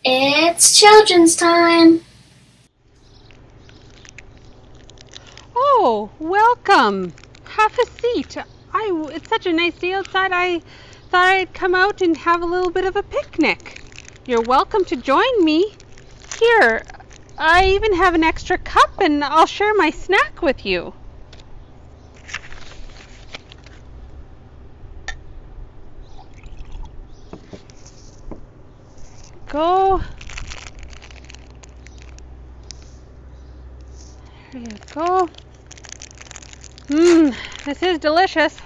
It's children's time. Oh, welcome. Have a seat. It's such a nice day outside. I thought I'd come out and have a little bit of a picnic. You're welcome to join me. Here, I even have an extra cup and I'll share my snack with you. Go. There you go. This is delicious.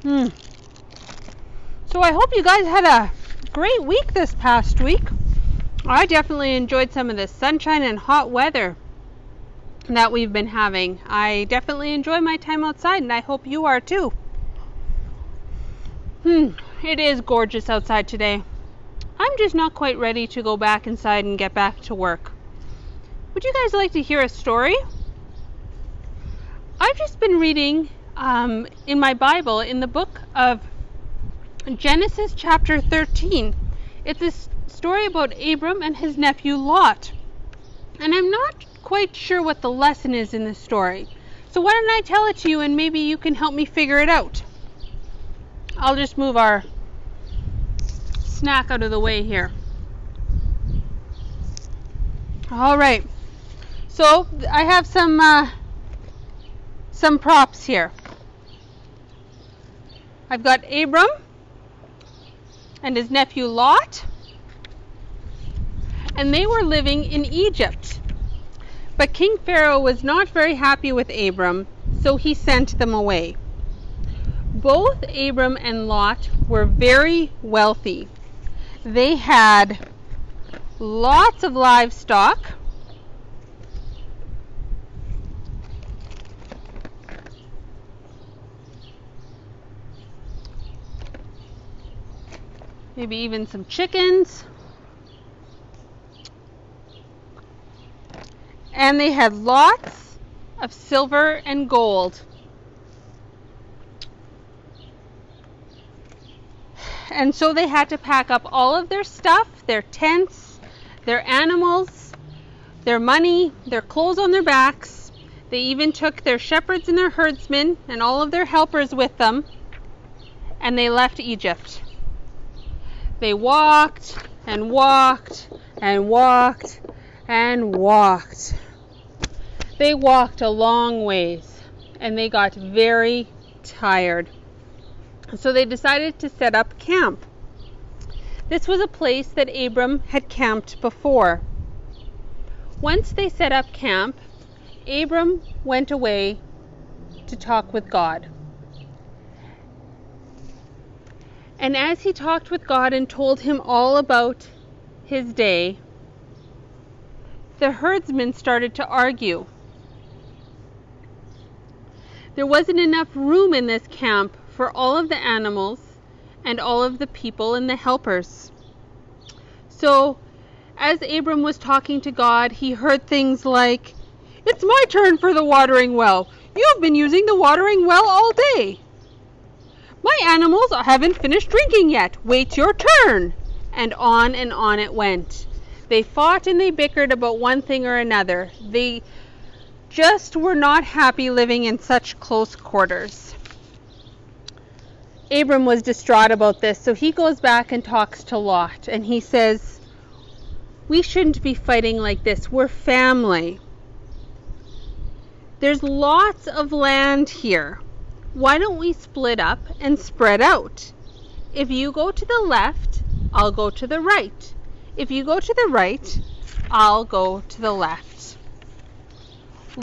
So I hope you guys had a great week this past week. I definitely enjoyed some of the sunshine and hot weather that we've been having. I definitely enjoy my time outside and I hope you are too. It is gorgeous outside today. I'm just not quite ready to go back inside and get back to work. Would you guys like to hear a story? I've just been reading in my Bible in the book of Genesis chapter 13. It's a story about Abram and his nephew Lot. And I'm not quite sure what the lesson is in this story. So why don't I tell it to you and maybe you can help me figure it out. I'll just move our snack out of the way here. All right. So I have some props here. I've got Abram and his nephew Lot, and they were living in Egypt. But King Pharaoh was not very happy with Abram, so he sent them away. Both Abram and Lot were very wealthy. They had lots of livestock. Maybe even some chickens. And they had lots of silver and gold. And so they had to pack up all of their stuff, their tents, their animals, their money, their clothes on their backs. They even took their shepherds and their herdsmen and all of their helpers with them, and they left Egypt. They walked and walked and walked and walked. They walked a long ways, and they got very tired. So they decided to set up camp. This was a place that Abram had camped before. Once they set up camp, Abram went away to talk with God. And as he talked with God and told him all about his day, the herdsmen started to argue. There wasn't enough room in this camp for all of the animals and all of the people and the helpers. So, as Abram was talking to God, he heard things like, "It's my turn for the watering well. You've been using the watering well all day. My animals haven't finished drinking yet. Wait your turn." And on it went. They fought and they bickered about one thing or another. They just were not happy living in such close quarters. Abram was distraught about this, so he goes back and talks to Lot, and he says, "We shouldn't be fighting like this. We're family. There's lots of land here. Why don't we split up and spread out? If you go to the left, I'll go to the right. If you go to the right, I'll go to the left."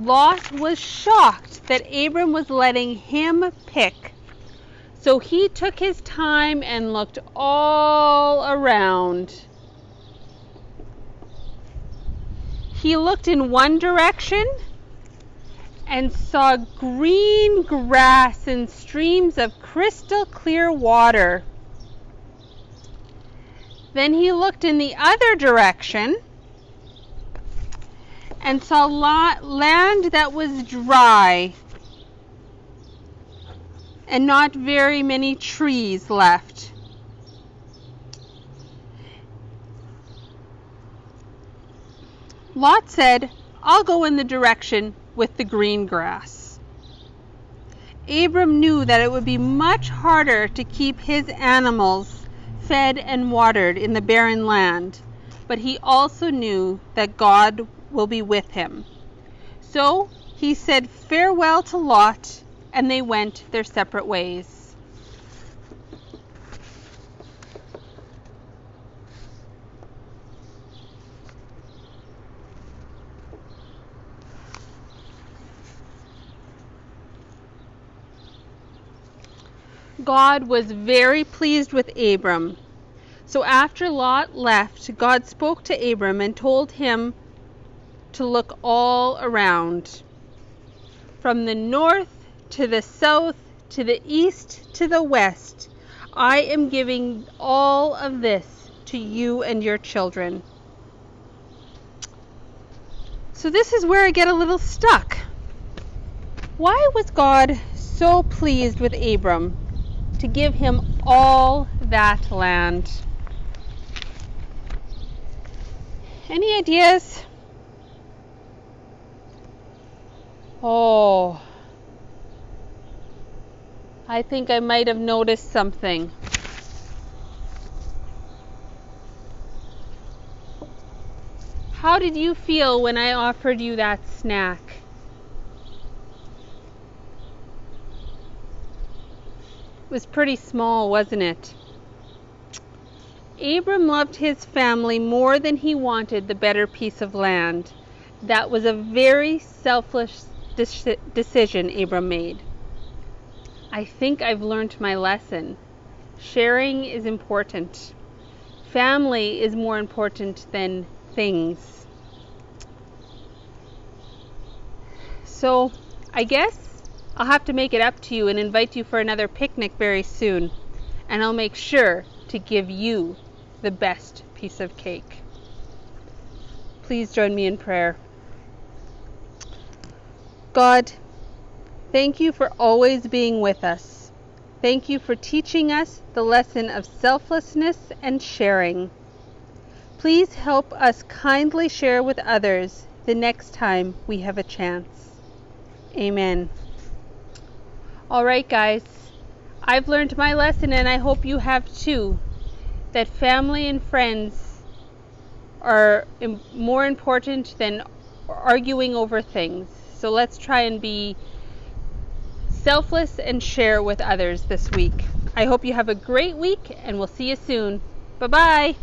Lot was shocked that Abram was letting him pick. So he took his time and looked all around. He looked in one direction and saw green grass and streams of crystal clear water. Then he looked in the other direction and saw land that was dry and not very many trees left. Lot said, "I'll go in the direction with the green grass." Abram knew that it would be much harder to keep his animals fed and watered in the barren land, but he also knew that God will be with him. So he said farewell to Lot, and they went their separate ways. God was very pleased with Abram. So after Lot left, God spoke to Abram and told him to look all around. From the north to the south, to the east to the west, I am giving all of this to you and your children. So this is where I get a little stuck. Why was God so pleased with Abram to give him all that land? Any ideas? Oh, I think I might have noticed something. How did you feel when I offered you that snack? It was pretty small, wasn't it? Abram loved his family more than he wanted the better piece of land. That was a very selfless decision Abram made. I think I've learned my lesson. Sharing is important. Family is more important than things. So I guess I'll have to make it up to you and invite you for another picnic very soon. And I'll make sure to give you the best piece of cake. Please join me in prayer. God, thank you for always being with us. Thank you for teaching us the lesson of selflessness and sharing. Please help us kindly share with others the next time we have a chance. Amen. All right, guys. I've learned my lesson, and I hope you have too, that family and friends are more important than arguing over things. So let's try and be selfless and share with others this week. I hope you have a great week, and we'll see you soon. Bye-bye.